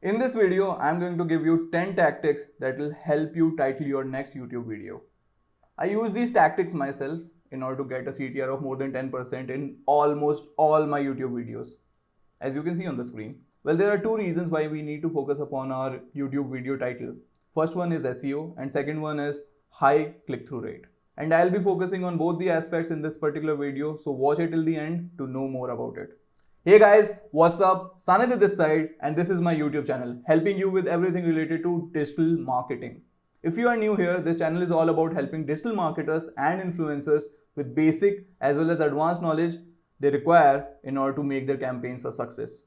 In this video, I'm going to give you 10 tactics that will help you title your next YouTube video. I use these tactics myself in order to get a CTR of more than 10% in almost all my YouTube videos, as you can see on the screen. Well, there are two reasons why we need to focus upon our YouTube video title. First one is SEO and second one is high click-through rate. And I'll be focusing on both the aspects in this particular video, so watch it till the end to know more about it. Hey guys, what's up? Sanidhya this side and this is my YouTube channel helping you with everything related to digital marketing. If you are new here, this channel is all about helping digital marketers and influencers with basic as well as advanced knowledge they require in order to make their campaigns a success.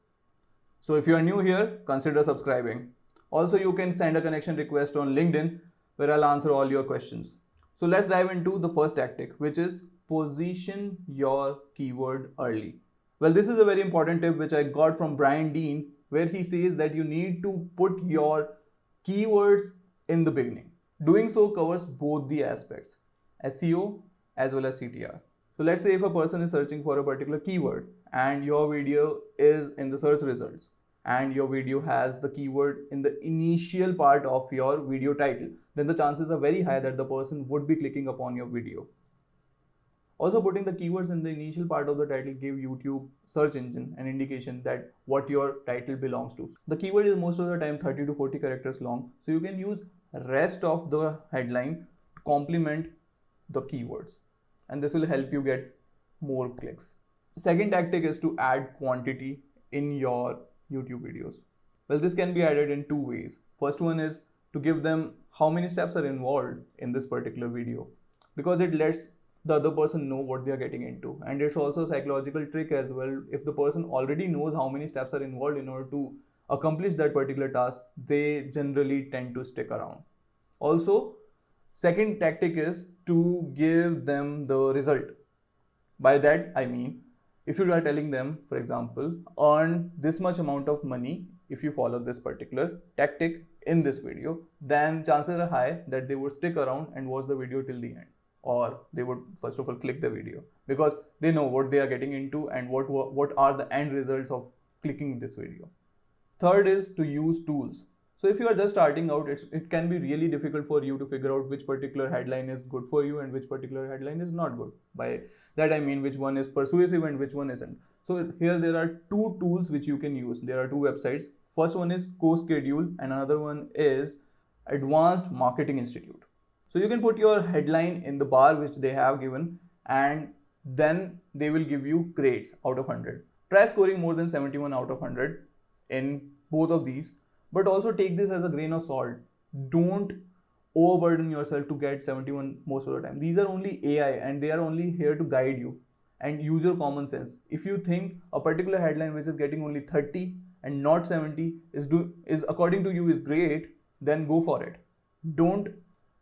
So if you are new here, consider subscribing. Also, you can send a connection request on LinkedIn where I'll answer all your questions. So let's dive into the first tactic, which is position your keyword early. Well, this is a very important tip which I got from Brian Dean, where he says that you need to put your keywords in the beginning. Doing so covers both the aspects, SEO as well as CTR. So let's say if a person is searching for a particular keyword and your video is in the search results and your video has the keyword in the initial part of your video title, then the chances are very high that the person would be clicking upon your video. Also, putting the keywords in the initial part of the title give YouTube search engine an indication that what your title belongs to. The keyword is most of the time 30 to 40 characters long, so you can use rest of the headline to complement the keywords, and this will help you get more clicks. Second tactic is to add quantity in your YouTube videos. Well, this can be added in two ways. First one is to give them how many steps are involved in this particular video, because it lets the other person know what they are getting into, and it's also a psychological trick as well. If the person already knows how many steps are involved in order to accomplish that particular task, they generally tend to stick around. Also, second tactic is to give them the result. By that I mean, if you are telling them, for example, earn this much amount of money if you follow this particular tactic in this video, then chances are high that they would stick around and watch the video till the end, or they would first of all click the video because they know what they are getting into and what are the end results of clicking this video. Third is to use tools. So if you are just starting out, it can be really difficult for you to figure out which particular headline is good for you and which particular headline is not good. By that I mean which one is persuasive and which one isn't. So here there are two tools which you can use. There are two websites. First one is CoSchedule and another one is Advanced Marketing Institute. So you can put your headline in the bar which they have given, and then they will give you grades out of 100. Try scoring more than 71 out of 100 in both of these, but also take this as a grain of salt. Don't overburden yourself to get 71 most of the time. These are only AI and they are only here to guide you, and use your common sense. If you think a particular headline which is getting only 30 and not 70 is according to you is great, then go for it. Don't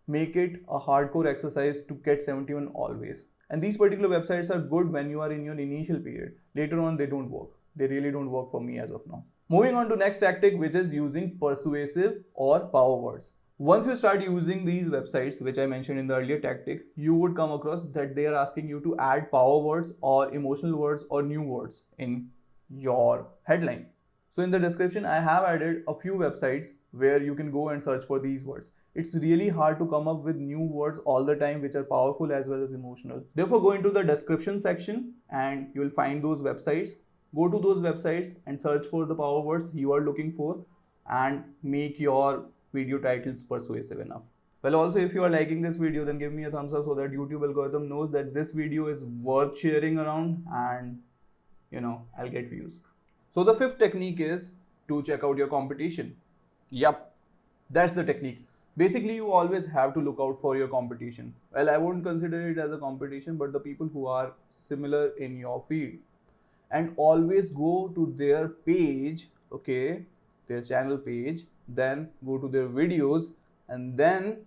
make it a hardcore exercise to get 71 always. And these particular websites are good when you are in your initial period. Later on they don't work. They really don't work for me as of now. Moving on to next tactic, which is using persuasive or power words. Once you start using these websites, which I mentioned in the earlier tactic, you would come across that they are asking you to add power words or emotional words or new words in your headline. So in the description, I have added a few websites where you can go and search for these words. It's really hard to come up with new words all the time which are powerful as well as emotional. Therefore, go into the description section and you will find those websites. Go to those websites and search for the power words you are looking for and make your video titles persuasive enough. Well, also if you are liking this video, then give me a thumbs up so that YouTube algorithm knows that this video is worth sharing around, and I'll get views. So the fifth technique is to check out your competition. Yup, that's the technique. Basically, you always have to look out for your competition. Well, I wouldn't consider it as a competition, but the people who are similar in your field. And always go to their page, okay, their channel page, then go to their videos and then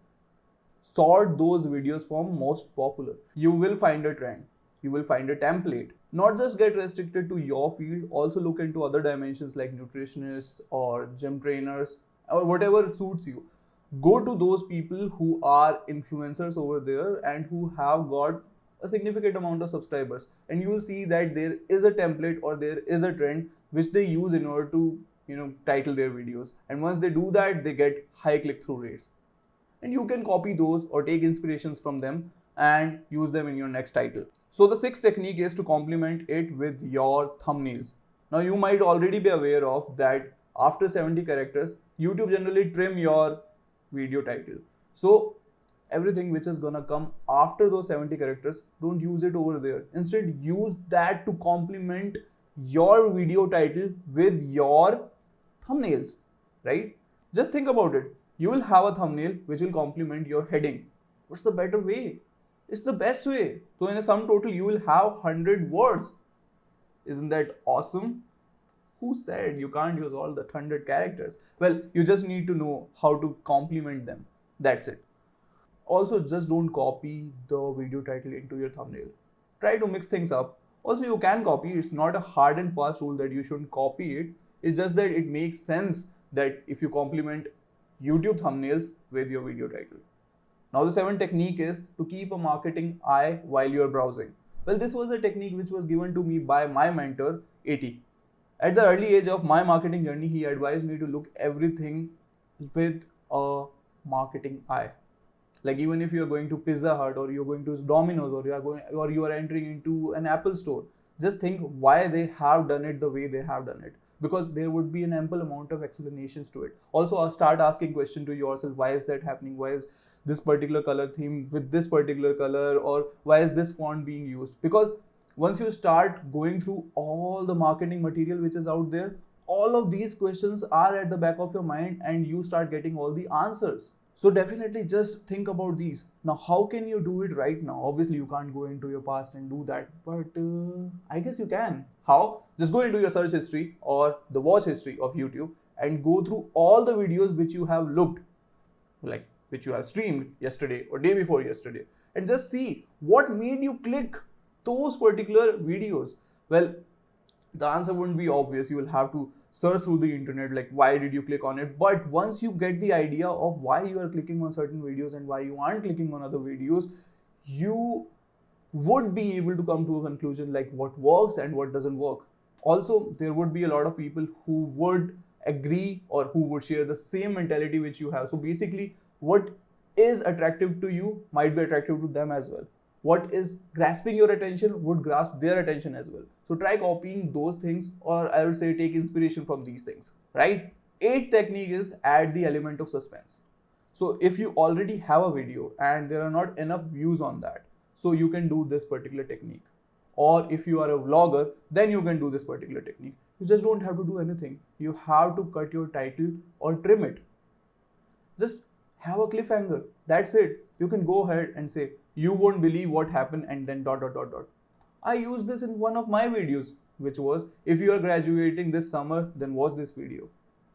sort those videos from most popular. You will find a trend. You will find a template. Not just get restricted to your field, also look into other dimensions like nutritionists or gym trainers or whatever suits you. Go to those people who are influencers over there and who have got a significant amount of subscribers, and you will see that there is a template or there is a trend which they use in order to title their videos. And once they do that, they get high click-through rates. And you can copy those or take inspirations from them and use them in your next title. So the sixth technique is to complement it with your thumbnails. Now you might already be aware of that after 70 characters, YouTube generally trim your video title. So everything which is gonna come after those 70 characters, don't use it over there. Instead, use that to complement your video title with your thumbnails, right? Just think about it. You will have a thumbnail which will complement your heading. What's the better way? It's the best way. So in a sum total, you will have 100 words. Isn't that awesome? Who said you can't use all the 100 characters? Well, you just need to know how to complement them. That's it. Also, just don't copy the video title into your thumbnail. Try to mix things up. Also, you can copy. It's not a hard and fast rule that you shouldn't copy it. It's just that it makes sense that if you complement YouTube thumbnails with your video title. Now the seventh technique is to keep a marketing eye while you're browsing. Well, this was a technique which was given to me by my mentor, AT. At the early age of my marketing journey, he advised me to look everything with a marketing eye. Like even if you're going to Pizza Hut or you're going to Domino's or you are entering into an Apple store, just think why they have done it the way they have done it, because there would be an ample amount of explanations to it. Also, start asking question to yourself, why is that happening? Why is this particular color theme with this particular color, or why is this font being used? Because once you start going through all the marketing material which is out there, all of these questions are at the back of your mind and you start getting all the answers. So definitely just think about these. Now, how can you do it right now? Obviously, you can't go into your past and do that, but I guess you can. How? Just go into your search history or the watch history of YouTube and go through all the videos which you have looked, like which you have streamed yesterday or day before yesterday, and just see what made you click those particular videos. Well, the answer wouldn't be obvious. You will have to search through the internet, like why did you click on it. But once you get the idea of why you are clicking on certain videos and why you aren't clicking on other videos, you would be able to come to a conclusion like what works and what doesn't work. Also, there would be a lot of people who would agree or who would share the same mentality which you have. So basically, what is attractive to you might be attractive to them as well. What is grasping your attention would grasp their attention as well. So try copying those things, or I would say take inspiration from these things, right? Eighth technique is add the element of suspense. So if you already have a video and there are not enough views on that, so you can do this particular technique. Or if you are a vlogger, then you can do this particular technique. You just don't have to do anything. You have to cut your title or trim it. Just have a cliffhanger. That's it. You can go ahead and say, you won't believe what happened, and then ... I used this in one of my videos, which was, if you are graduating this summer, then watch this video.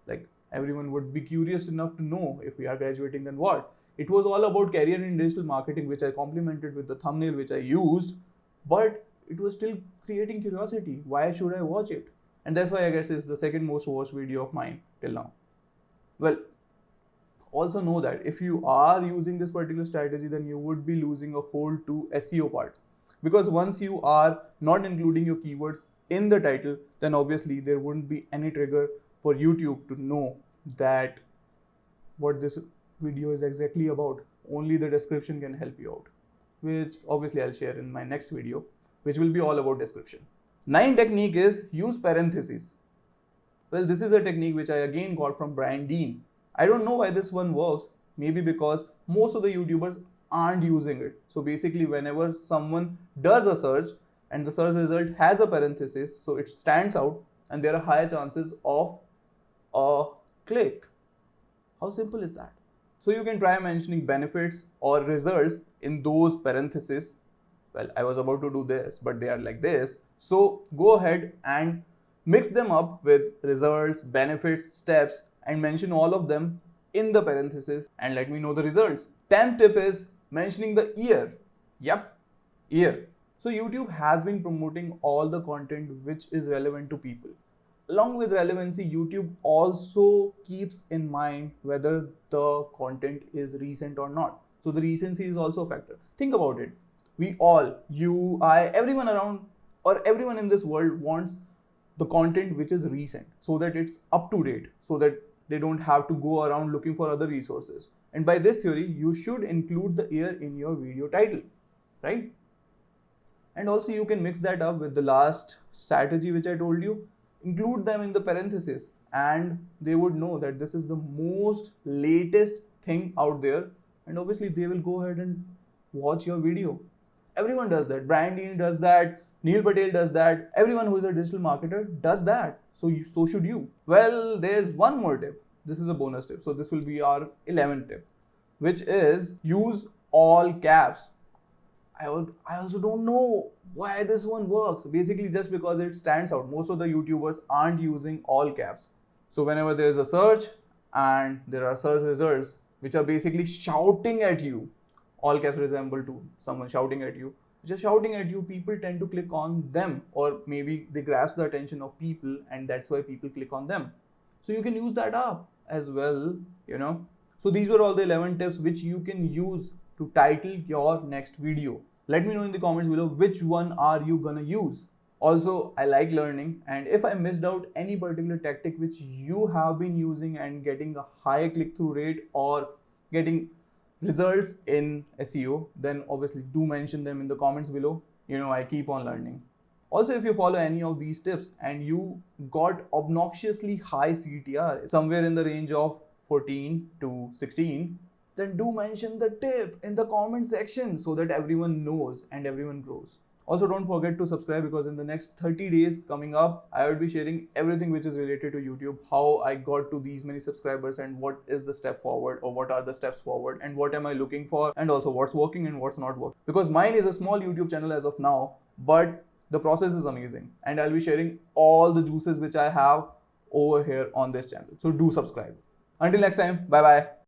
Like everyone would be curious enough to know if we are graduating, then what? It was all about career in digital marketing, which I complemented with the thumbnail which I used, but it was still creating curiosity. Why should I watch it? And that's why I guess it's the second most watched video of mine till now. Well, also know that if you are using this particular strategy, then you would be losing a hold to SEO part. Because once you are not including your keywords in the title, then obviously there wouldn't be any trigger for YouTube to know that what this video is exactly about. Only the description can help you out, which obviously I'll share in my next video, which will be all about description. Ninth technique is use parentheses. Well, this is a technique which I again got from Brian Dean. I don't know why this one works. Maybe because most of the YouTubers aren't using it. So basically, whenever someone does a search and the search result has a parenthesis, so it stands out and there are higher chances of a click. How simple is that? So you can try mentioning benefits or results in those parentheses. Well, I was about to do this, but they are like this. So go ahead and mix them up with results, benefits, steps, and mention all of them in the parentheses and let me know the results. 10th tip is mentioning the year. Yep, year. So YouTube has been promoting all the content which is relevant to people. Along with relevancy, YouTube also keeps in mind whether the content is recent or not. So the recency is also a factor. Think about it. We all, you, I, everyone around or everyone in this world wants the content which is recent, so that it's up to date, so that they don't have to go around looking for other resources. And by this theory, you should include the year in your video title, right? And also you can mix that up with the last strategy which I told you. Include them in the parenthesis and they would know that this is the most latest thing out there, and obviously they will go ahead and watch your video. Everyone does that. Brian Dean does that. Neil Patel does that. Everyone who is a digital marketer does that. So should you. Well, there's one more tip. This is a bonus tip. So this will be our 11th tip, which is use all caps. I also don't know why this one works. Basically, just because it stands out. Most of the YouTubers aren't using all caps. So whenever there is a search and there are search results which are basically shouting at you, all caps resemble to someone shouting at you. Just shouting at you, people tend to click on them, or maybe they grasp the attention of people and that's why people click on them. So you can use that up as well, you know. So these were all the 11 tips which you can use to title your next video. Let me know in the comments below which one are you gonna use. Also, I like learning, and if I missed out any particular tactic which you have been using and getting a high click-through rate or getting results in SEO, then obviously do mention them in the comments below. You know, I keep on learning. Also, if you follow any of these tips and you got obnoxiously high CTR, somewhere in the range of 14 to 16, then do mention the tip in the comment section so that everyone knows and everyone grows. Also, don't forget to subscribe, because in the next 30 days coming up, I will be sharing everything which is related to YouTube, how I got to these many subscribers and what is the step forward, or what are the steps forward and what am I looking for, and also what's working and what's not working. Because mine is a small YouTube channel as of now, but the process is amazing and I'll be sharing all the juices which I have over here on this channel. So do subscribe. Until next time, bye bye.